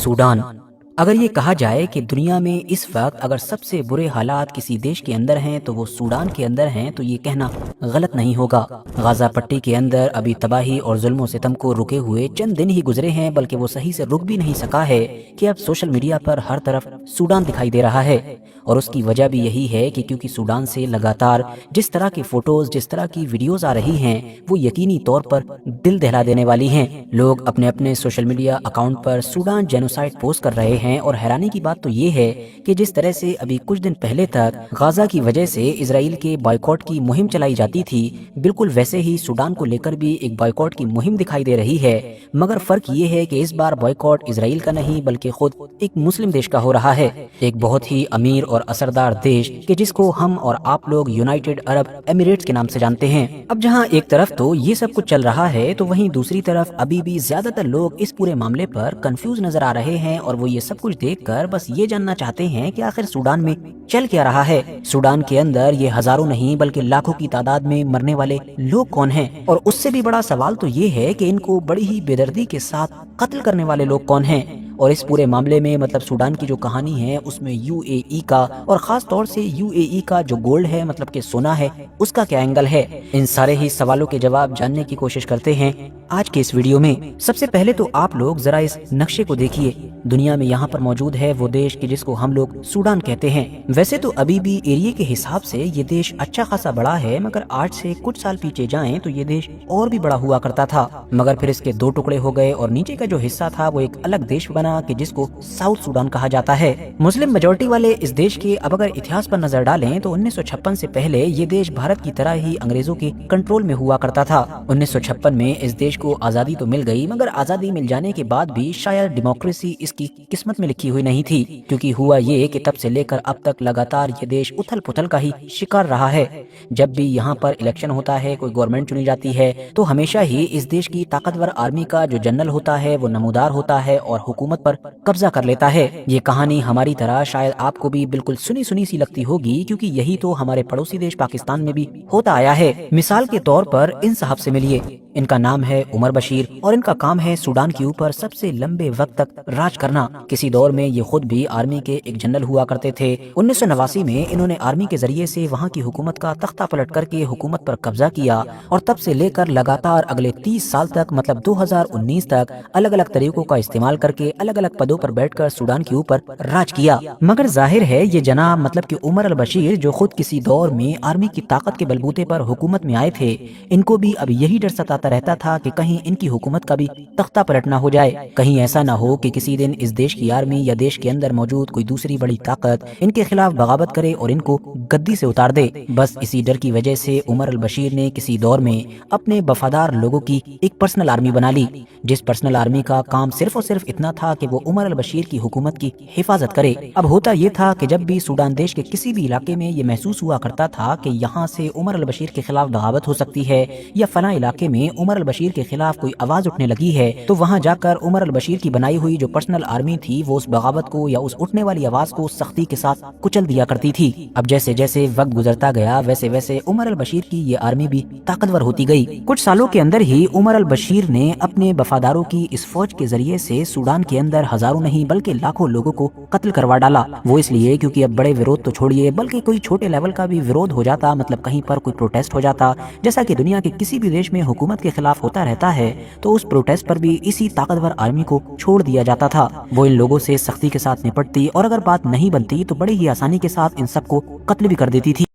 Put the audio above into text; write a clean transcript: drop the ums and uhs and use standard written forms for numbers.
Sudan. अगर ये कहा जाए कि दुनिया में इस वक्त अगर सबसे बुरे हालात किसी देश के अंदर हैं तो वो सूडान के अंदर हैं, तो ये कहना गलत नहीं होगा। गाजा पट्टी के अंदर अभी तबाही और जुल्म सितम को रुके हुए चंद दिन ही गुजरे हैं, बल्कि वो सही से रुक भी नहीं सका है कि अब सोशल मीडिया पर हर तरफ सूडान दिखाई दे रहा है। और उसकी वजह भी यही है कि क्योंकि सूडान से लगातार जिस तरह की फोटोज, जिस तरह की वीडियोज आ रही हैं, वो यकीनी तौर पर दिल दहला देने वाली हैं। लोग अपने अपने सोशल मीडिया अकाउंट पर सूडान जेनोसाइड पोस्ट कर रहे हैं, और हैरानी की बात तो ये है कि जिस तरह से अभी कुछ दिन पहले तक गाजा की वजह से इजराइल के बॉयकॉट की मुहिम चलाई जाती थी, बिल्कुल वैसे ही सूडान को लेकर भी एक बॉयकॉट की मुहिम दिखाई दे रही है। मगर फर्क ये है कि इस बार बॉयकॉट इजराइल का नहीं बल्कि खुद एक मुस्लिम देश का हो रहा है, एक बहुत ही अमीर और असरदार देश कि जिसको हम और आप लोग यूनाइटेड अरब एमिरेट्स के नाम से जानते हैं। अब जहां एक तरफ तो ये सब कुछ चल रहा है, तो वहीं दूसरी तरफ अभी भी ज्यादातर लोग इस पूरे मामले पर कंफ्यूज नजर आ रहे हैं, और वो ये सब कुछ देखकर बस ये जानना चाहते हैं कि आखिर सूडान में चल क्या रहा है। सूडान के अंदर ये हजारों नहीं बल्कि लाखों की तादाद में मरने वाले लोग कौन हैं, और उससे भी बड़ा सवाल तो ये है कि इनको बड़ी ही बेदर्दी के साथ कत्ल करने वाले लोग कौन हैं। और इस पूरे मामले में मतलब सूडान की जो कहानी है उसमें यूएई का और खास तौर से यूएई का जो गोल्ड है, मतलब कि सोना है, उसका क्या एंगल है, इन सारे ही सवालों के जवाब जानने की कोशिश करते हैं आज के इस वीडियो में। सबसे पहले तो आप लोग जरा इस नक्शे को देखिए। दुनिया में यहाँ पर मौजूद है वो देश कि जिसको हम लोग सूडान कहते हैं। वैसे तो अभी भी एरिया के हिसाब से ये देश अच्छा खासा बड़ा है, मगर आज से कुछ साल पीछे जाएं तो ये देश और भी बड़ा हुआ करता था, मगर फिर इसके दो टुकड़े हो गए और नीचे का जो हिस्सा था वो एक अलग देश बना कि जिसको साउथ सूडान कहा जाता है। मुस्लिम मेजॉरिटी वाले इस देश के अब अगर इतिहास पर नजर डालें तो 1956 से पहले ये देश भारत की तरह ही अंग्रेजों के कंट्रोल में हुआ करता था। 1956 में इस देश को आजादी तो मिल गई, मगर आजादी मिल जाने के बाद भी शायद डेमोक्रेसी इसकी किस्मत में लिखी हुई नहीं थी, क्योंकि हुआ ये कि तब से लेकर अब तक लगातार ये देश उथल पुथल का ही शिकार रहा है। जब भी यहाँ पर इलेक्शन होता है, कोई गवर्नमेंट चुनी जाती है, तो हमेशा ही इस देश की ताकतवर आर्मी का जो जनरल होता है वो नमूदार होता है और हुकूमत पर कब्जा कर लेता है। ये कहानी हमारी तरह शायद आपको भी बिल्कुल सुनी सुनी सी लगती होगी, क्योंकि यही तो हमारे पड़ोसी देश पाकिस्तान में भी होता आया है। मिसाल के तौर पर इन साहब से मिलिए, इनका नाम है उमर बशीर और इनका काम है सूडान के ऊपर सबसे लंबे वक्त तक राज करना। किसी दौर में ये खुद भी आर्मी के एक जनरल हुआ करते थे। 1989 में इन्होंने आर्मी के जरिए से वहाँ की हुकूमत का तख्ता पलट करके हुकूमत पर कब्जा किया, और तब से लेकर लगातार अगले 30 साल तक मतलब 2019 तक अलग अलग तरीकों का इस्तेमाल करके अलग अलग पदों पर बैठकर सूडान के ऊपर राज किया। मगर जाहिर है ये जनाब मतलब कि उमर अल बशीर जो खुद किसी दौर में आर्मी की ताकत के बलबूते पर हुकूमत में आए थे, इनको भी अब यही डर सताता रहता था कि कहीं इनकी हुकूमत का भी तख्ता पलट ना हो जाए। कहीं ऐसा ना हो कि किसी दिन इस देश की आर्मी या देश के अंदर मौजूद कोई दूसरी बड़ी ताकत इनके खिलाफ बगावत करे और इनको गद्दी से उतार दे। बस इसी डर की वजह से उमर अल बशीर ने किसी दौर में अपने वफादार लोगों की एक पर्सनल आर्मी बना ली, जिस पर्सनल आर्मी का काम सिर्फ और सिर्फ इतना था कि वो उमर अल बशीर की हुकूमत की हिफाजत करे। अब होता ये था कि जब भी सूडान देश के किसी भी इलाके में ये महसूस हुआ करता था कि यहाँ से उमर अल बशीर के खिलाफ बगावत हो सकती है या फला इलाके में उमर अल बशीर के खिलाफ कोई आवाज उठने लगी है, तो वहाँ जाकर उमर अल बशीर की बनाई हुई जो पर्सनल आर्मी थी वो उस बगावत को या उस उठने वाली आवाज को सख्ती के साथ कुचल दिया करती थी। अब जैसे जैसे वक्त गुजरता गया वैसे वैसे उमर अल बशीर की ये आर्मी भी ताकतवर होती गई। कुछ सालों के अंदर ही उमर अल बशीर ने अपने वफादारों की इस फौज के जरिए से सूडान के अंदर हजारों नहीं बल्कि लाखों लोगों को कत्ल करवा डाला। वो इसलिए क्योंकि अब बड़े विरोध तो छोड़िए बल्कि कोई छोटे लेवल का भी विरोध हो जाता, मतलब कहीं पर कोई प्रोटेस्ट हो जाता, जैसा कि दुनिया के किसी भी देश में हुकूमत के खिलाफ होता रहता है, तो उस प्रोटेस्ट पर भी इसी ताकतवर आर्मी को छोड़ दिया जाता था। वो इन लोगों से सख्ती के साथ निपटती और अगर बात नहीं बनती तो बड़ी ही आसानी के साथ इन सबको कत्ल भी कर देती थी।